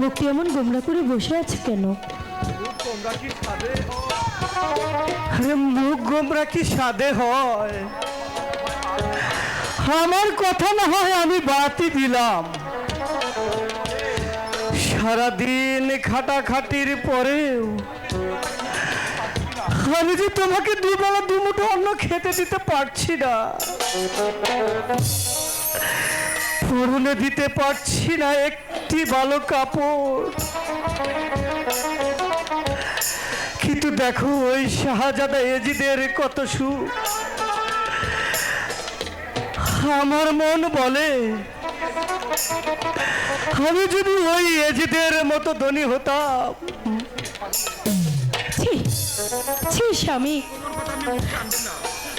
মুখটি এমন গোমরা করে বসে আছে কেন? আরে মুখ গোমরা কি সাদে হয়? আমার কথা না হয় আমি বাতি দিলাম, সারাদিন খাটাখাটির পরেও আমি যে তোমাকে দুবেলা দুমুঠো অন্ন খেতে দিতে পারছি না, পরনে দিতে পারছি না একটি ভালো কাপড়। কিন্তু দেখো ওই শাহজাদা এজিদের কত সুখ। আমার মন বলে আমি যদি ওই এজিদের মতো ধনী হতাম। ছি ছি স্বামী,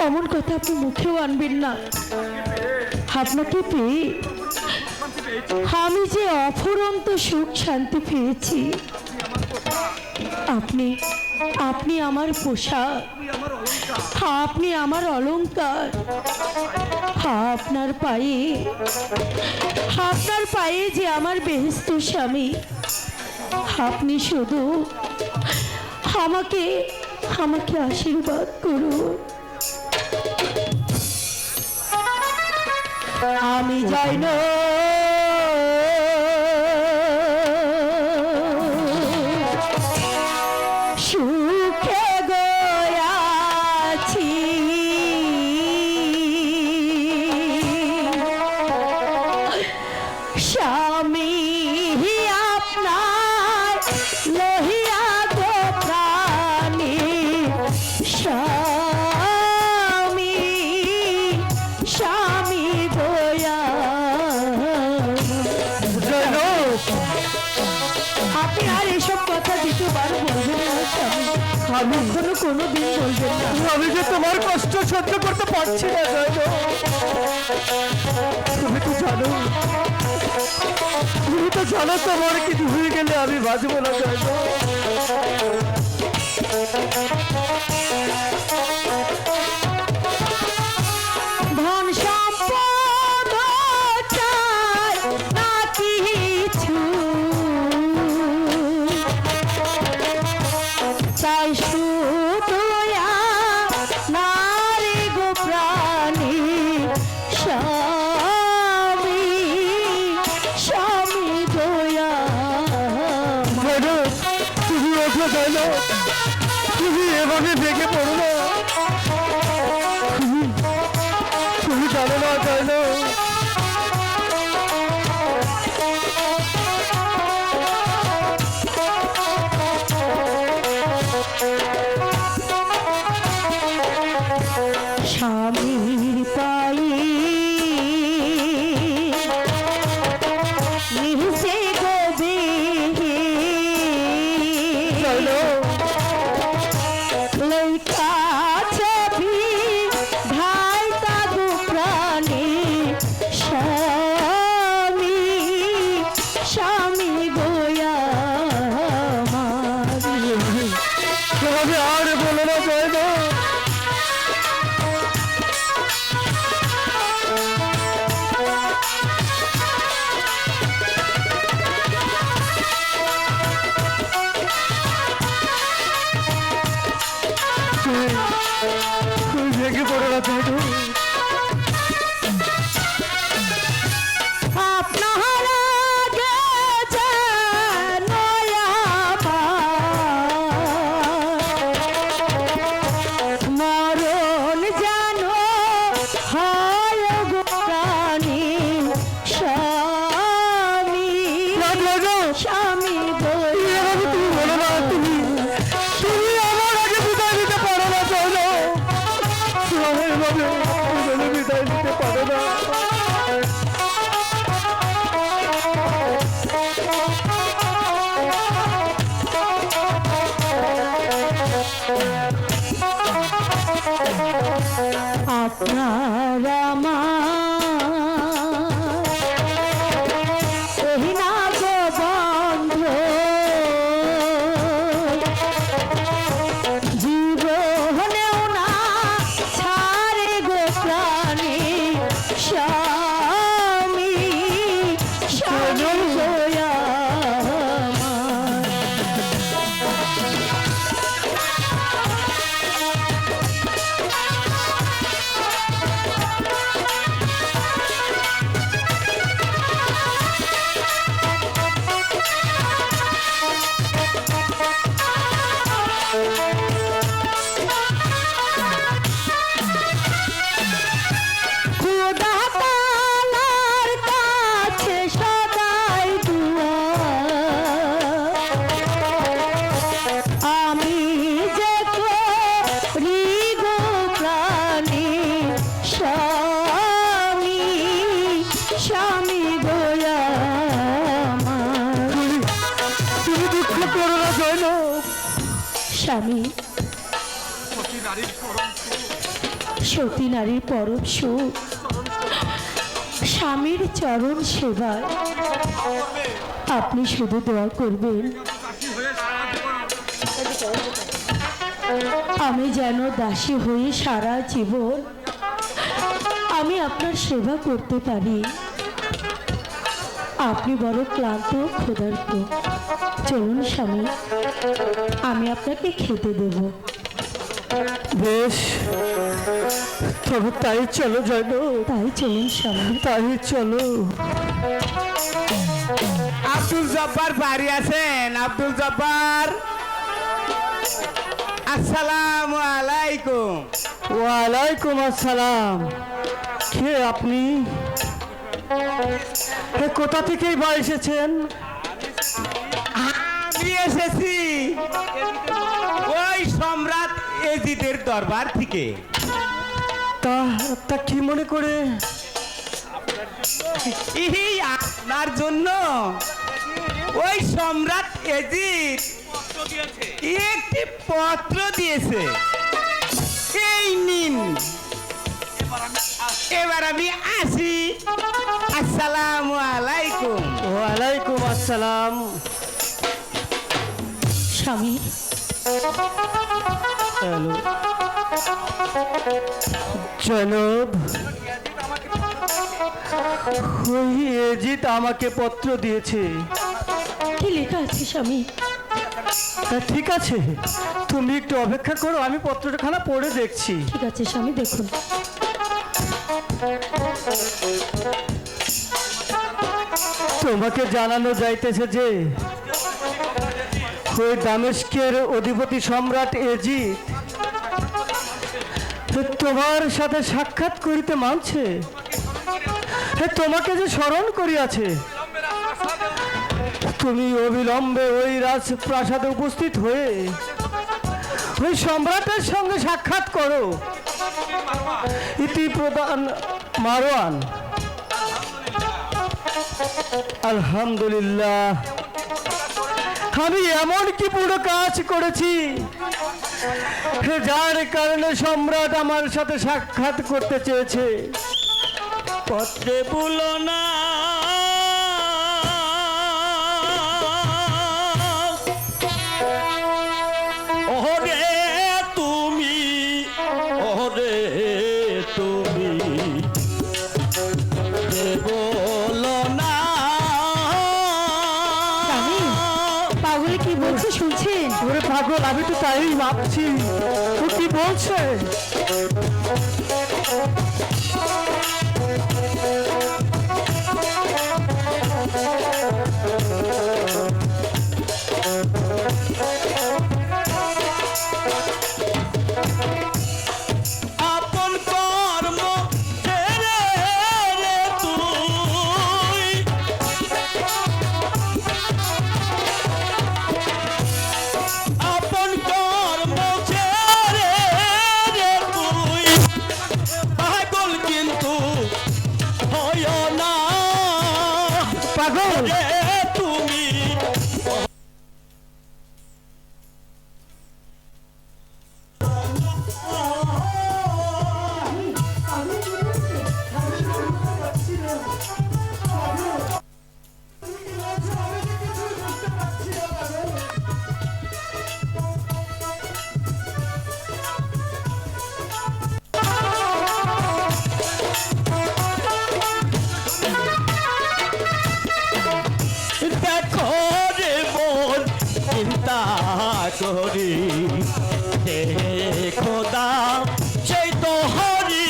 এমন কথা আপনি মুখেও আনবেন না। আপনাকে পেয়ে আমি যে অফুরন্ত সুখ শান্তি পেয়েছি। আপনি আপনি আমার পোশাক, আপনি আমার অলংকার। আপনার পায়ে যে আমার বেহেশত স্বামী। আপনি শুধু আমাকে আমাকে আশীর্বাদ করুন। আমি যাই না সুখে গয়াছি, স্বামী আপনার লহিয়া গো প্রাণী, স্বামী স্বামী গয়া। আপনি আর এসব কথা দ্বিতীয়বার বলবেন না স্বামী, আমি কোনো দিন বলবেন না। আমি যে তোমার কষ্ট সহ্য করতে পারছি না। তুমি তো জানো, তুমি তো জানো তোমার কিছু হয়ে গেলে আমি বাঁচবো না। ধন সম্পদ চাই না কিছু, চাই শুধু নারী গো প্রাণী, স্বামী স্বামী দয়া। তুমি ওঠো জানো, তুমি এভাবে ভেঙে পড়ো না। তুমি জানো না জানো, স্বামীর পায়ে নিচে গবে লেখা ছবি ভাই তাগু প্রাণী, স্বামী স্বামী গোয়া। তোমাকে আর বলো না জানো, তুমি ভেঙে পড়ো না জানো। আপনার আগে যেন আমার মরণ যেন হয় গো প্রাণী, স্বামী স্বামী বলে। তুমি বলো না, তুমি তুমি আমার আগে বিদায় দিতে পারো না জানো। এভাবে বিদায় দিতে পারো না। আপনার আমার এই না গো বন্ধ, জীবনেও না ছাড়ে গো প্রাণী, স্বামী স্বামী দয়া। স্বামী, সতী নারীর পরম সুখ স্বামীর চরণ সেবায়। আপনি শুধু দোয়া করবেন আমি যেন দাসী হয়ে সারা জীবন আমি আপনার সেবা করতে পারি। আপনি বড় ক্লান্ত ক্ষুধার্ত, চলুন স্বামী, আমি আপনাকে খেতে দেব। বেশ, তবে তাই চলো জয়নব, তাই চলুন স্বামী। তাই চলো। আব্দুল জব্বার বাড়ি আছেন? আব্দুল জব্বার, আসসালামু আলাইকুম। ওয়ালাইকুম আসসালাম। কে আপনি? কোথা থেকেই বা এসেছেন? আমি এসেছি ওই সম্রাট এজিদের দরবার থেকে। তা তা কি মনে করে? ইহি আপনার জন্য ওই সম্রাট এজিদ একটি পত্র দিয়েছে, এই নিন। এবার আমি আসি, আসসালামু আলাইকুম। ওয়ালাইকুম আসসালাম। স্বামী, হ্যালো জয়নব, ওই এজিদ আমাকে পত্র দিয়েছে। কি লেখা আছে স্বামী? তা ঠিক আছে, তুমি একটু অপেক্ষা করো, আমি পত্রখানা পড়ে দেখছি। ঠিক আছে স্বামী, দেখুন। তোমাকে জানানো যাইতেছে যে ওই দামেস্কের অধিপতি সম্রাট এজিদ তোমার সাথে সাক্ষাৎ করিতে মানছে। তোমাকে যে স্মরণ করিয়াছে, তুমি অবিলম্বে ওই রাজপ্রাসাদে উপস্থিত হয়ে ওই সম্রাটের সঙ্গে সাক্ষাৎ করো। ইতি প্রদান মারওয়ান। আলহামদুলিল্লাহ, আমি এমন কি পুরো কাজ করেছি যার কারণে সম্রাট আমার সাথে সাক্ষাৎ করতে চেয়েছে? পত্রে বলো না ওরে তুমি, ওরে তুমি বলো না। স্বামী, পাগল কি বলছে শুনছেন? ওরে পাগল, আমি তো তাই ভাবছি, ও কি বলছে? আপন কর্ম ছেড়ে রে তুই, আপন কর্ম ছেড়ে রে তুই পাগল কিন্তু হয় না। পাগল, রে তুমি দেখো রে মন চিন্তা করি, হে খোদা সেই তো হরি।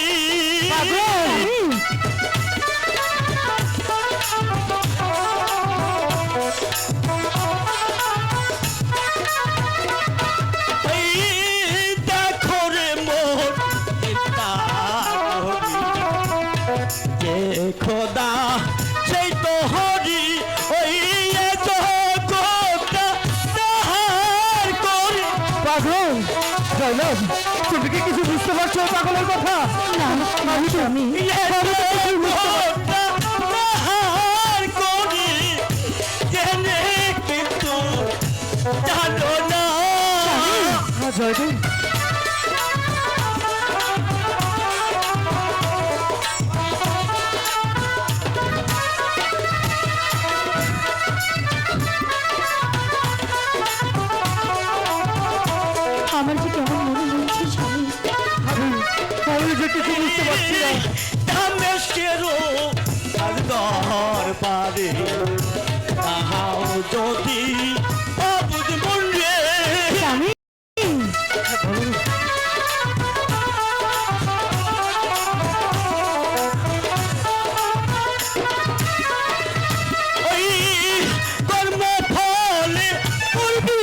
এই দেখো রে মন চিন্তা করি, হে খোদা সেই তো হরি। ওই জগৎটা তাহার করি। পাগল জয়নব, তুমি কি কিছু বুঝতে পারছো পাগলের কথা? না স্বামী, তাহার করি জেনে কিন্তু জানো না। জয়দেব, আমার যে কেমন মনে হয়েছে স্বামী। আমি যে কিছু বুঝতে পারছি না। দামেস্কেরও আর দরবারে তাহাও যদি অবুঝ মন্ডে স্বামী ওই কর্ম ফলে উর্বি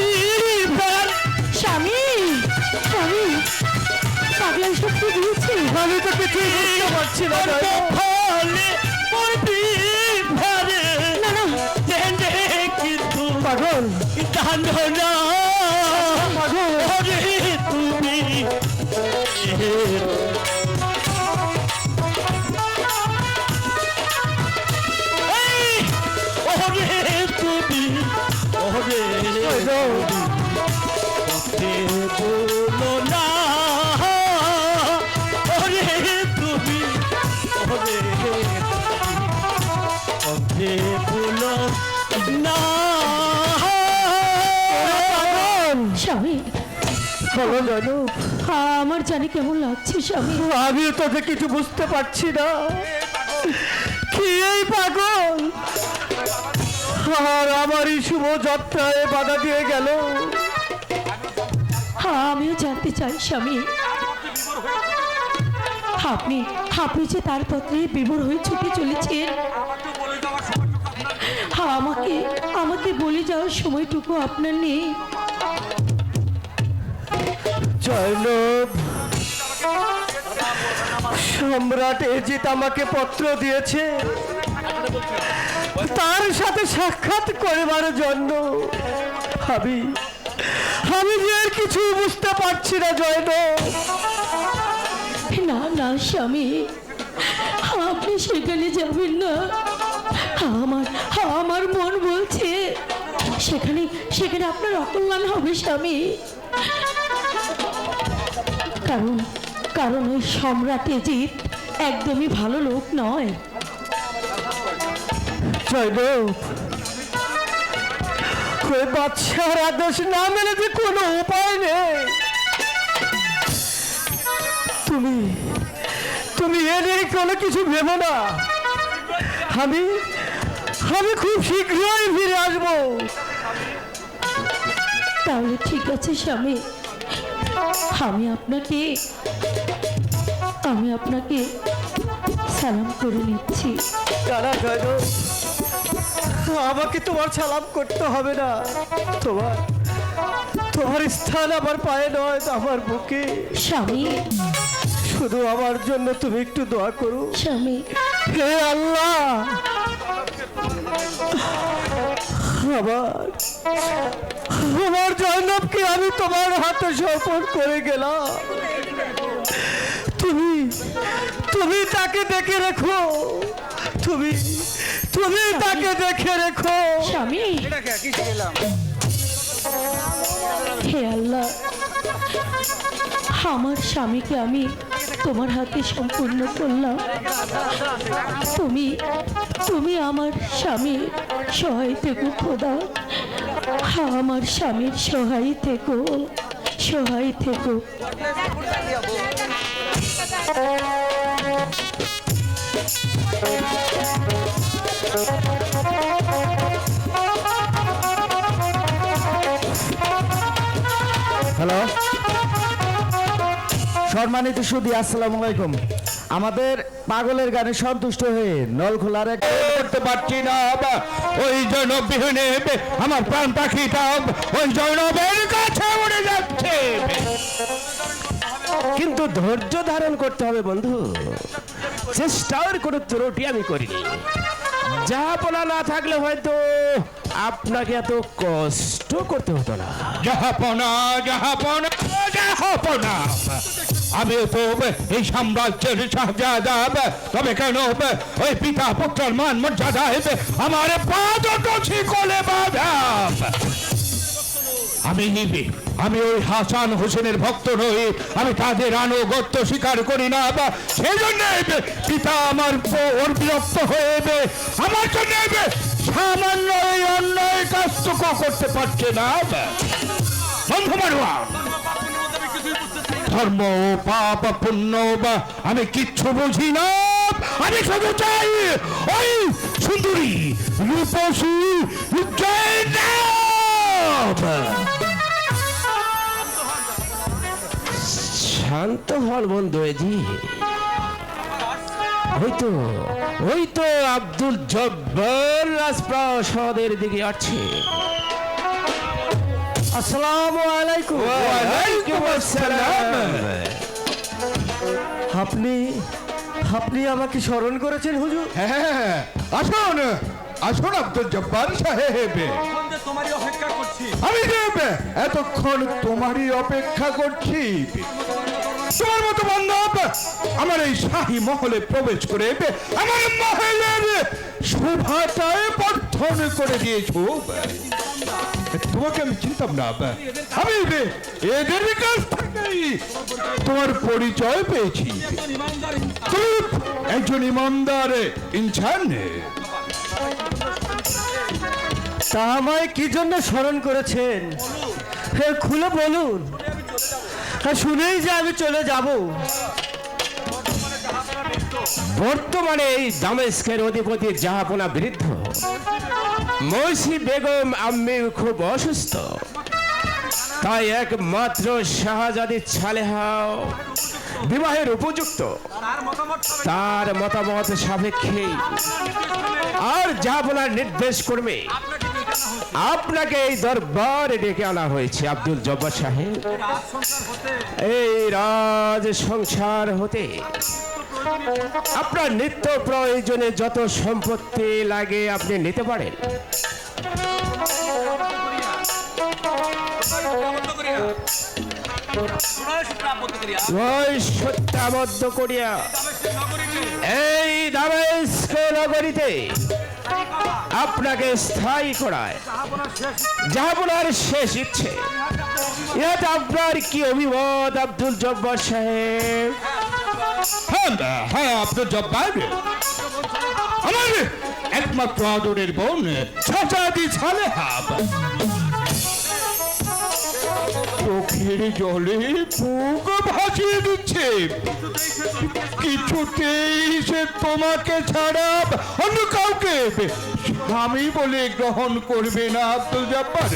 প্রাণ স্বামী স্বামী পাগলা সত্যি দিয়েছে। আমি তো কিছুই বুঝতে পারছি না কর্ম জয়দেব। ফলে উর্বি ভারে না না দেনে কিন্তু পাগল, জানো না পাগল, ওরে তুমি এই, ওরে তুমি ওরে জয়দেব, পথে বলো না ওরে তুমি ওরে পথে বলো না স্বামী বলো জয়দেব। আমার জানি কেমন লাগছে স্বামী। আমিও তোকে কিছু বুঝতে পারছি না। কি এই পাগল আর আমার এই শুভ যাত্রায় বাধা দিয়ে গেল। আমিও জানতে চাই স্বামী, আপনি আপনি যে তার পত্রে বিভোর হয়ে ছুটে চলেছেন, আমাকে আমাকে বলে যাওয়ার সময়টুকু আপনার নেই। জয়নব, সম্রাট এজিত আমাকে পত্র দিয়েছে তার সাথে সাক্ষাৎ করিবার জন্য। আমি যে আর কিছু বুঝতে পারছি না জয়নব। না না স্বামী, আপনি সেখানে যাবেন না। আমার আমার মন বলছে সেখানে সেখানে আপনার অকল্যাণ হবে স্বামী। কারণ কারণ ওই সম্রাট এজিত একদমই ভালো লোক নয়। জয়দেব, ওই বাদশার আদেশ না মেনে যে কোনো উপায় নেই। তুমি তুমি এ নিয়ে কোনো কিছু ভেবো না। আমি আমি খুব শীঘ্রই ফিরে আসবো। তাহলে ঠিক আছে স্বামী, আমি আপনাকে সালাম করে নিচ্ছি। দাঁড়া জয়দেব, আমাকে তোমার সালাম করতে হবে না। তোমার তোমার স্থান আমার পায়ে নয়, আমার বুকে। স্বামী শুধু আমার জন্য তুমি একটু দোয়া করো। স্বামী হে আল্লাহ, আমার জয়নবকে আমি তোমার হাতে সমর্পণ করে গেলাম। তুমি তুমি তাকে দেখে রেখো, তুমি তুমি তাকে দেখে রেখো। স্বামী হে আল্লাহ, আমার স্বামীকে আমি তোমার হাতে সম্পূর্ণ করলাম। তুমি তুমি আমার স্বামীর সহায় থেকো খোদা, আমার স্বামীর সহায় থেকো, সহায় থেকো। হ্যালো, সম্মানিত সুধী, আসসালামু আলাইকুম। আমাদের পাগলের গানে সন্তুষ্ট হয়ে নলখোলার এক করতে পারছি না। ওই জৈনব বিহীনে আমার প্রাণ পাখিটা ওই জৈনবের কাছে উড়ে যাচ্ছে। কিন্তু ধৈর্য ধারণ করতে হবে বন্ধু, চেষ্টার কোনো ত্রুটি আমি করিনি। যাহাপনা না থাকলে হয়তো আপনাকে এত কষ্ট করতে হতো না। যাহাপনা যাহাপনা যাহাপনা, আমিও তো এই সাম্রাজ্যের শাহজাদা, তবে কেন ওই পিতা পুত্রের মান মর্যাদা আমার পা দুটো শিকলে বাঁধা। আমি ওই হাসান হোসেনের ভক্ত নই, আমি তাদের আনুগত্য স্বীকার করি না, বা সেই জন্য পিতা আমার ওর বিরক্ত হয়ে আমার জন্য সামান্য এই অন্যায় কাজটুকু করতে পারছে না। বন্ধু মারুয়া, ধর্ম পাপ পুণ্য বা আমি কিচ্ছু বুঝি না, আমি শুধু চাই ওই সুন্দরী রূপসী জয়নাব। শান্ত হল বন্ধু জি, ওই তো আব্দুল জব্বার রাজপ্রাসাদের দিকে আছে। আসসালামু আলাইকুম। ওয়ালাইকুম আসসালাম। আপনি আপনি আমাকে স্মরণ করেছেন হুজুর? হ্যাঁ, আসুন আসুন আব্দুল জব্বার সাহেব, আমি এতক্ষণ তোমারই অপেক্ষা করছি। তোমার মতো বান্ধব আমার এই শাহী মহলে প্রবেশ করে আমার মহলের শোভাটায় বর্ধন করে দিয়েছ। তোমাকে আমি চিনতাম না, আমি এদের কাছ থেকেই তোমার পরিচয় পেয়েছি। তুমি একজন ইমানদার ইনসান। তা আমায় কি জন্য স্মরণ করেছেন খুলে বলুন, শুনেই যে আমি চলে যাব। বর্তমানে এই দামেস্কের অধিপতি জাহাপনা বৃদ্ধ মৌসি বেগম আম্মি খুব অসুস্থ, তাই একমাত্র শাহজাদি ছালেহা বিবাহের উপযুক্ত, তার মতামত সাপেক্ষে আর জাহাপনার নির্দেশ করবে আপনাকে এই দরবারে ডেকে আনা হয়েছে। আব্দুল জব্বার সাহেব, এই রাজ সংসার হতে আপনার নিত্য প্রয়োজনে যত সম্পত্তি লাগে আপনি নিতে পারেন। সত্যাবদ্ধ করিয়া এই দামেস্ক নগরীতে আপনাকে স্থায়ী করায় জাহাপনার শেষ ইচ্ছে। এটা আপনার কি অভিমত আব্দুল জব্বার সাহেব? হ্যাঁ আব্দুল জব্বার, আমার একমাত্র আদরের বোন শাহজাদি ছালেহা চোখের জলে বুক ভাসিয়ে দিচ্ছে। কিছুতেই সে তোমাকে ছাড়া অন্য কাউকে স্বামী বলে গ্রহণ করবে না আব্দুল জব্বার।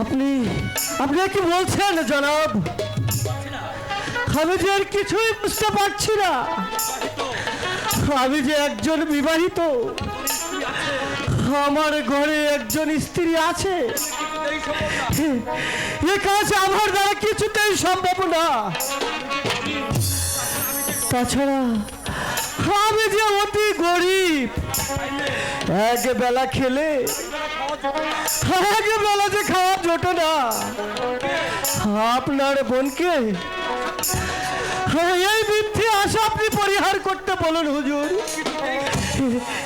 আপনি আপনি কি বলছেন জনাব? আমি যে আর কিছুই বুঝতে পারছি না। আমি যে একজন বিবাহিত, আমার ঘরে একজন স্ত্রী আছে, এ কাজ আমার দ্বারা কিছুতেই সম্ভব না। তাছাড়া আমি যে অতি গরিব, এক বেলা খেলে এক বেলা যে খাওয়া জোটে না। আপনার বোনকে এই বৃদ্ধি আশা আপনি পরিহার করতে বলুন হুজুর।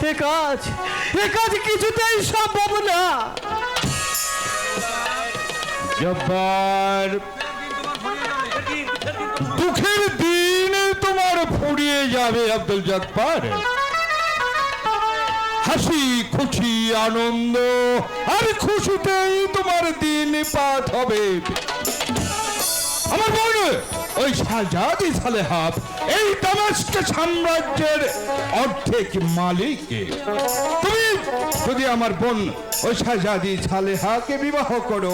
এ কাজ কিছুতেই সম্ভব না। জব্বার, দুঃখের দিন তোমার ফুরিয়ে যাবে আব্দুল জব্বার। হাসি খুশি আনন্দ আর খুশিতেই তোমার দিন পার হবে। আমার বোন ওই শাহজাদি ছালেহা এই দামেস্ক সাম্রাজ্যের অর্ধেক মালিক। তুমি যদি আমার বোন ওই শাহজাদি ছালেহাকে বিবাহ করো,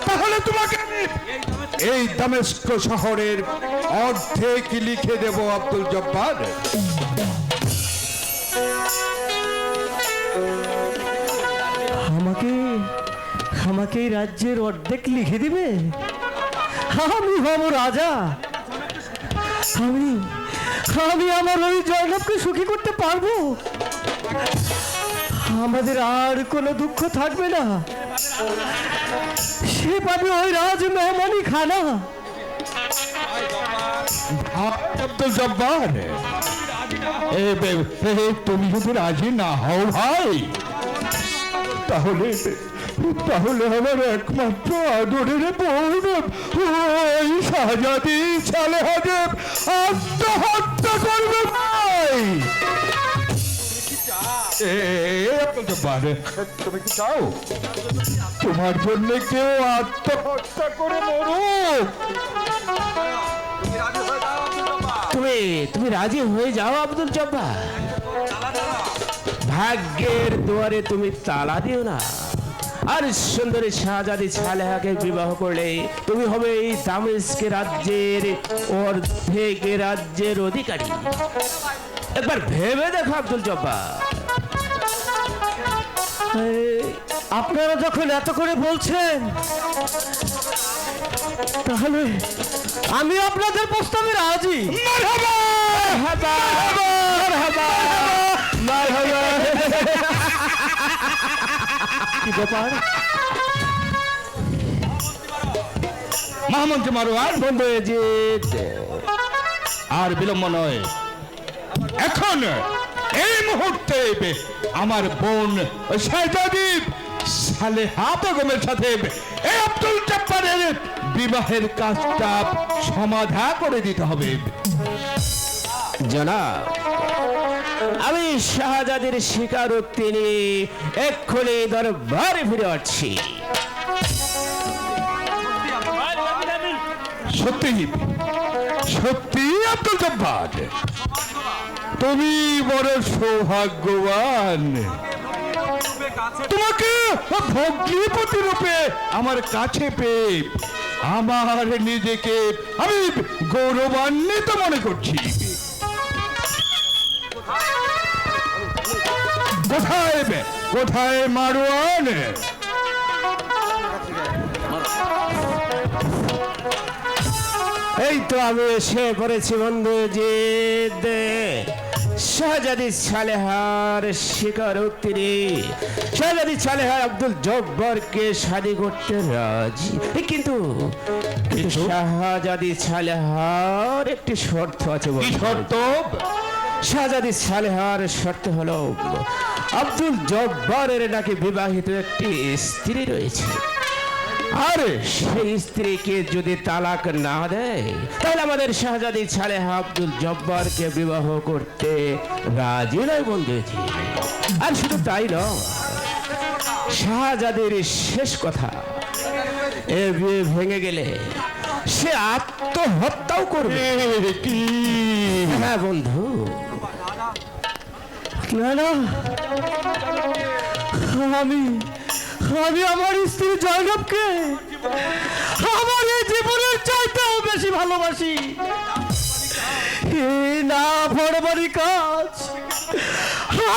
তাহলে তোমাকে এই দামেস্ক শহরের অর্ধেক লিখে দেব আব্দুল জব্বার। আমাকে এই রাজ্যের অর্ধেক লিখে দিবে? আমি হব রাজা। আমি আমার ওই জয়নবকে সুখী করতে পারবো। আমাদের আর কোনো দুঃখ থাকবে না। সে পাবে ওই রাজ মেহমানি খানা। আব্দুল জব্বার, তুমি যদি রাজি না হও ভাই, তাহলে তাহলে আমার একমাত্র আদরের বোন ওই শাহজাদি সালেহাদেব আত্মহত্যা করবে ভাই। তুমি কি চাও তোমার জন্য কেউ আত্মহত্যা করে মরুক? তুমি রাজি হয়ে যাও আব্দুল জব্বার। ভাগ্যের দুয়ারে তুমি তালা দিও না। আর সুন্দরী শাহজাদি সালেহাকে বিবাহ করলে তুমি হবে এই দামেস্ক রাজ্যের অর্ধেক রাজ্যের অধিকারী। একবার ভেবে দেখো আব্দুল জব্বার। আপনারা যখন এত করে বলছেন তাহলে আমি আপনাদের প্রস্তাবে রাজি। কি ব্যাপার মহামন্ত্রী মারোয়ার, বন্ধু আর বিলম্ব নয়, এখন এই মুহূর্তে আমার বোন শাহজাদি সালেহা বেগমের সাথে এই আব্দুল জব্বারের বিবাহের কাজটা সমাধা করে দিতে হবে। জনাব, আমি শাহজাদির স্বীকারোক্তি নিয়ে এক্ষুনি দরবারে ফিরে আসছি। সত্যি সত্যি আব্দুল জব্বার, তুমি বড় সৌভাগ্যবান। তোমাকে ভগ্নিপতি রূপে আমার কাছে পেয়ে আমার নিজেকে আমি গৌরবান্বিত মনে করছি। কোথায় কোথায় মারোয়ান? এই তো আমি এসে পড়েছি বন্ধু জিদ। শাহজাদি সালেহার স্বীকারোক্তি নিয়ে শাহজাদি সালেহা আব্দুল জব্বারকে শাদী করতে রাজি, কিন্তু শাহজাদি সালেহার একটি শর্ত আছে। কি শর্ত? শাহজাদি সালেহার শর্ত হলো আব্দুল জব্বারের নাকি বিবাহিত একটি স্ত্রী রয়েছে, আর সেই স্ত্রীকে যদি তালাক না দেয় তাহলে আমাদের শাহজাদি সালেহা আব্দুল জব্বারকে বিবাহ করতে রাজি নয় বন্ধুজি। আর শুধু তাই নয়, শাহজাদির শেষ কথা, এ বিয়ে ভেঙে গেলে সে আত্মহত্যাও করবে। কি? হ্যাঁ বন্ধু। না না, আমি আমার স্ত্রী জয়নবকে আমার এই জীবনের চাইতেও বেশি ভালোবাসি। এই না বড়বাড়ি কাজ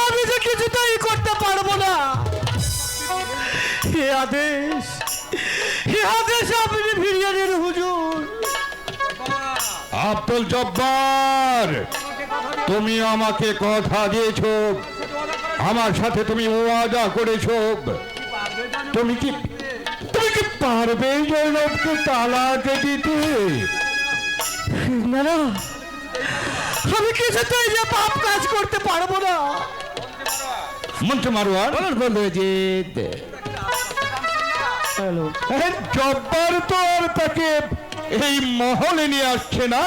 আমি যে কিছুতেই করতে পারবো না। এ আদেশ আপনি ফিরিয়ে দিন হুজুর। আব্দুল জব্বার, তুমি আমাকে কথা দিয়েছো, আমার সাথে তুমি ওয়াদা করেছো, তুমি কি পারবে জয়নবকে তালাক দিতে? না না, আমি কিছুতেই যে পাপ কাজ করতে পারবো না। মন্ত্রী মারোয়ার, বন্ধু জিদ, হ্যালো, জব্বার তো আর তাকে এই মহলে নিয়ে আসছে না।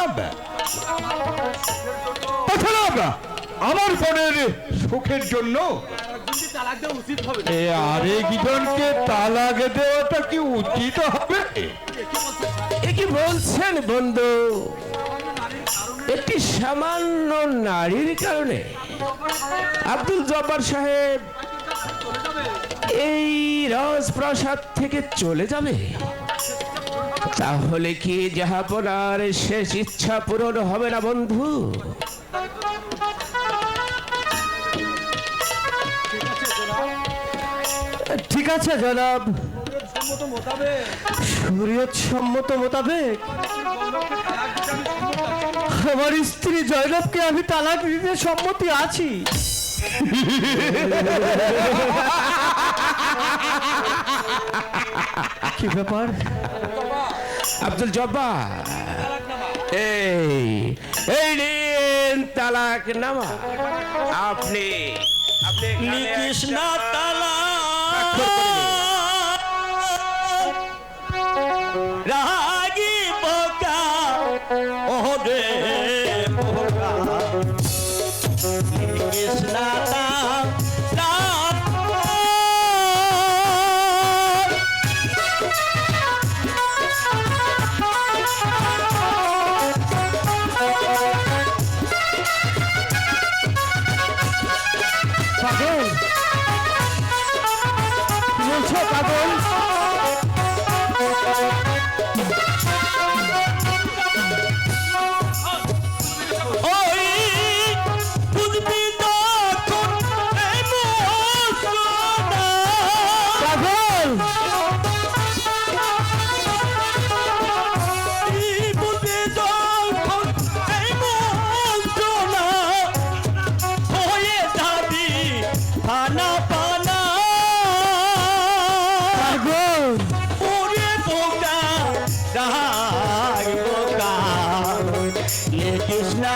তাছাড়া আমার বোনের সুখের জন্য আরেকজনকে তালাক দেওয়াটা কি উচিত হবে? এ কি বলছেন বন্ধু? একটি সামান্য নারীর কারণে আব্দুল জব্বার সাহেব এই রাজপ্রাসাদ থেকে চলে যাবে? তাহলে কি জাহাপনার শেষ ইচ্ছা পূরণ হবে না বন্ধু? ঠিক আছে জনাব, শরীয়ত সম্মত মোতাবেক আমার স্ত্রী জয়নবকে আমি তালাক দিতে সম্মতি আছি। কি ব্যাপার আব্দুল জব্বার, এই নিন তালাক নামা। আপনি লিখিস না তালাক স্বাক্ষর করে দে। রাগি বোকা ওরে বোকা কৃষ্ণা পাগল কি বলছো পাগল? ওই বুঝবি তখন এই মস্তানা পাগল বুঝবি তখন এই মস্তানা হয়ে যাবি পানা পানা পাগল ওরে বোকা রাগ বোকা কৃষ্ণা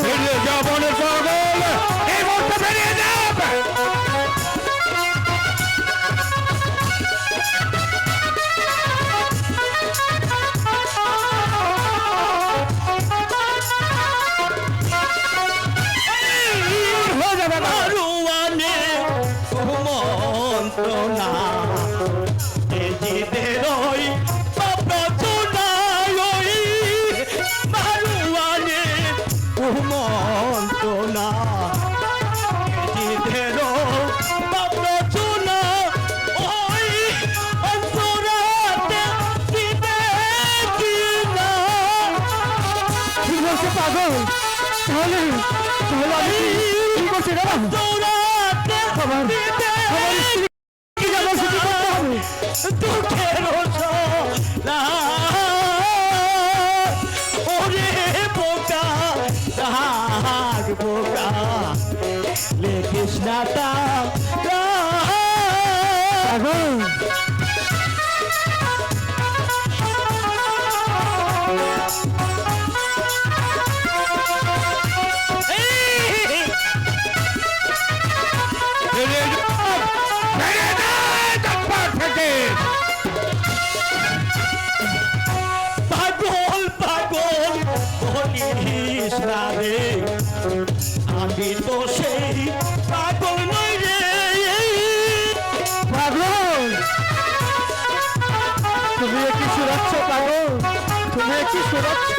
বেরিয়ে যাও বনের পাগল, এই মুহূর্তে বেরিয়ে যাও। হয়ে যাবে না। আরুয়ানে কুমন্ত্রণা তেজিদেরই পাপ্রচুনায় মারুয়ানে কুমন্ত্রণা তেজিদেরই পাপ্রচুনা ওই অন্তরাতে দিবে কিনা কি বলছো পাগল? তাহলে তাহলে আমি কি করছি না? দৌড়াতে আমার দিবে কি জানো সেটা করতে হবে। দুঃখের না ওরে বোকা রাগ বোকা লে কৃষ্ণাটা পাগল বেরিয়ে যাও, বেরিয়ে যাও চম্পট থেকে। পাগল পাগল বলিস না রে আমি তো সেই পাগল নই রে পাগল তুমি কি সুরক্ষ পাগল? তুমি কি সুরক্ষ?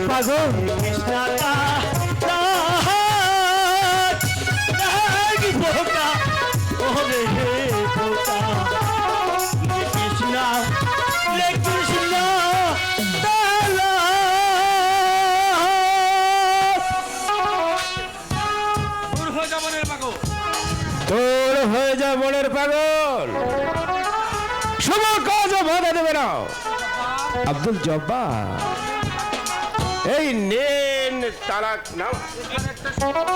পাগল কৃষ্ণা বোকা ওরে বোকা কৃষ্ণা কৃষ্ণা তোর হয়ে যা বনের পাগল, শুভ কাজ বাধা দেবে না। আব্দুল জব্বার এই নেন তালাক নাও,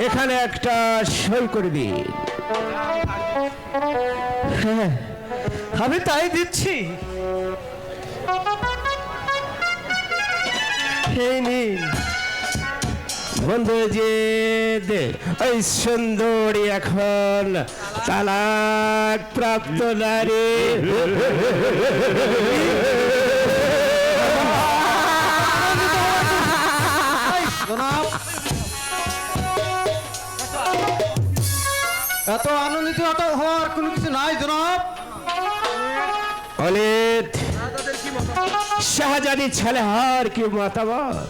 এখানে একটা সই করে দিন। হ্যাঁ আমি তাই দিচ্ছি। এই নিন বন্ধু যে দে ওই সুন্দরী এখন তালাক প্রাপ্ত নারী। জনাব এত আনন্দিত হওয়ার কোনো কিছু নাই জনাব। অলিত শাহজাদি ছেলে হার কি মতামত?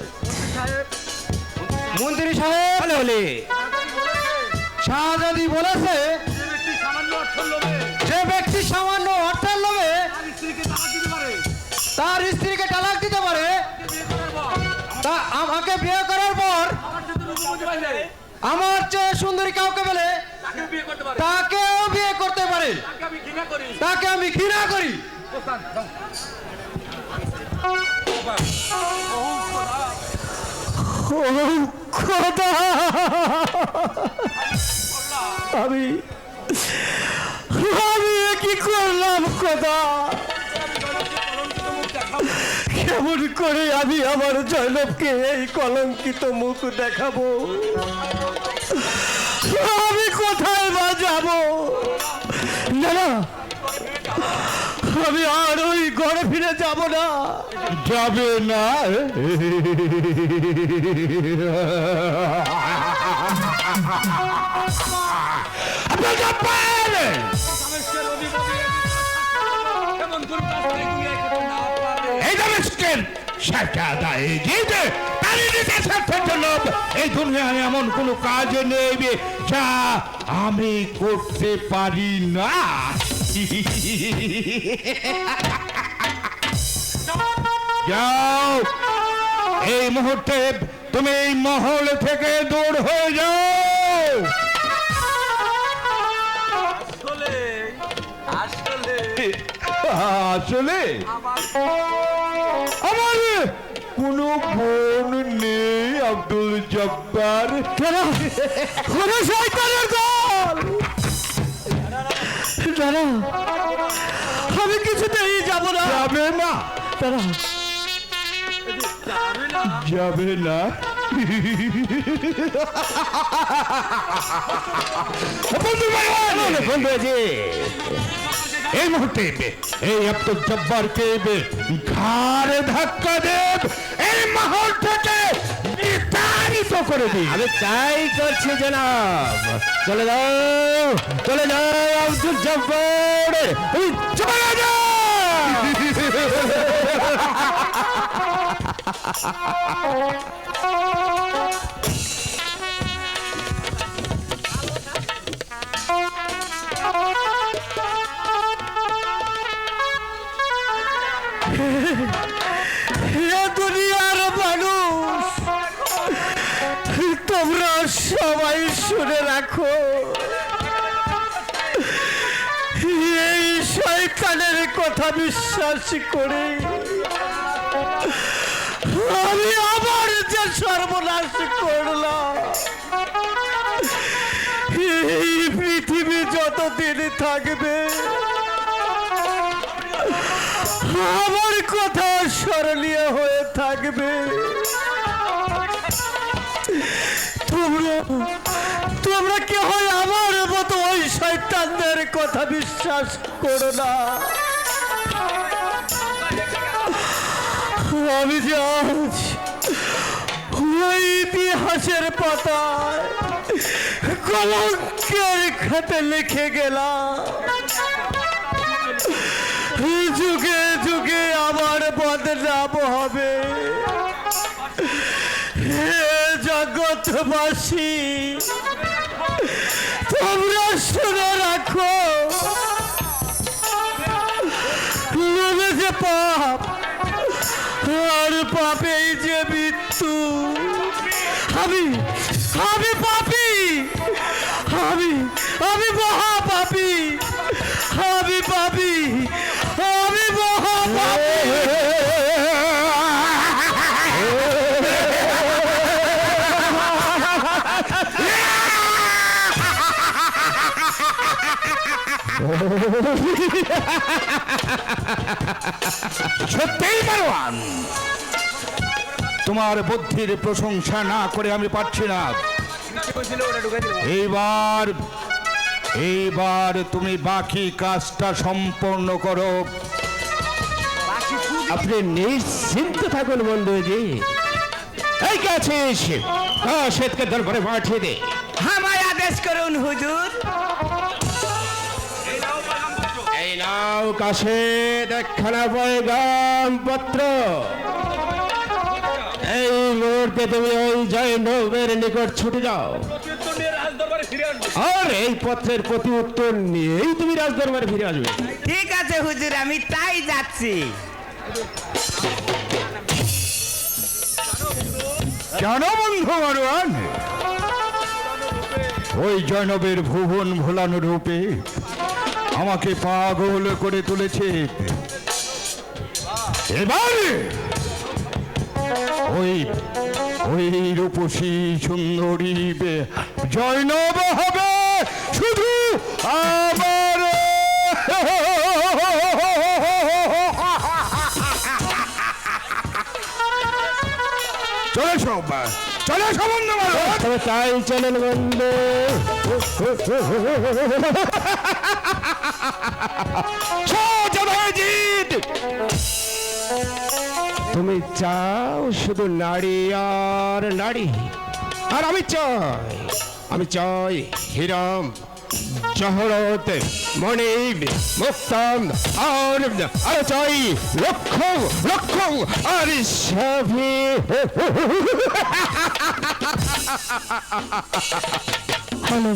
মন্ত্রী সাহেব বলে অলি শাহজাদি বলেছে যে ব্যক্তি সামান্য অর্থের লোভে তার স্ত্রীকে তালাক দিতে পারে তা আমাকে বিয়ে করার পর আমার চেয়ে সুন্দরী কাউকে পেলে তাকেও বিয়ে করতে তাকে আমি ঘৃণা করি। ও খোদা, আমি এ কি করলাম খোদা? কেমন করে আমি আমার জয়নবকে এই কলঙ্কিত মুখ দেখাবো? আমি কোথায় বা যাব? না না, আমি আর ওই ঘরে ফিরে যাব না। যাবে না? এই দুনিয়ায় এমন কোন কাজ নেই যা আমি করতে পারি না। যাও, এই মুহূর্তে তুমি এই মহল থেকে দূর হয়ে যাও। আসলে আমার কোনো বোন নেই আব্দুল জব্বার। কোনো শয়তানের দল! দাদা, আমি কিছুতেই যাব না। যাবে না? দাদা, যাবে না? বন্ধু, এই মুহূর্তে এই আব্দুল জব্বারকে ঘাড়ে ধাক্কা দেব, এই মহল থেকে বিতাড়িত করে দিই। আমি তাই করছি জনাব। চলে যাও, চলে যাও আব্দুল জব্বার, চলে যাও। এ দুনিয়ার মানুষ, তোমরা সবাই শুনে রাখো, এই শয়তানের কথা বিশ্বাস করে আমি আবার যে সর্বনাশ করলাম, এই পৃথিবী যতদিন থাকবে আমার কথা স্মরণীয় হয়ে থাকবে। তোমরা কেউ আমার মতো ওই শয়তানদের কথা বিশ্বাস করো না। আমি যে আজ ওই ইতিহাসের পাতায় কলঙ্কের খাতে লিখে গেলাম, যুগে যুগে আমার বদনাম হবে। হে জগৎবাসী, তোমরা শুনে রাখো, লোভে যে পাপ আর পাপেই যে মৃত্যু। আমি পাপী, আমি মহা পাপী, আমি পাপী, আমি মহা পাপী। সত্যিই পারোয়ান, তোমার বুদ্ধির প্রশংসা না করে আমি পারছি না। এইবার তুমি বাকি কাজটা সম্পন্ন করো। আপনি নিশ্চিন্ত থাকুন বন্ধুজি। এই কে আছিস? শ্বেতকে দরবারে পাঠিয়ে দে। আমায় আদেশ করুন হুজুর। এই নাও কাশেদ একখানা পয়গাম পত্র। এই মুহূর্তে তুমি ওই জয়নবের নিকট ছুটে যাও, আর এই পত্রের প্রতি উত্তর নিয়েই তুমি রাজদরবারে ফিরে আসবে। ঠিক আছে হুজুর, আমি তাই যাচ্ছি। জানো বন্ধু মারওয়ান, ওই জয়নবের ভুবন ভোলানো রূপে আমাকে পাগল করে তুলেছে। এবার ওই ওই রূপসী সুন্দরী জয়নব হবে শুধু আমার। চলে সব চলে সম্বন্ধ ভালো। তবে তাই চলেন বন্ধু। সহজিৎ তুমি চাও শুধু নারী আর নারী, আর আমি চাই হিরাম জহরত মনিব মুক্তাম আর চাই লক্ষ লক্ষ আর সভি। হ্যালো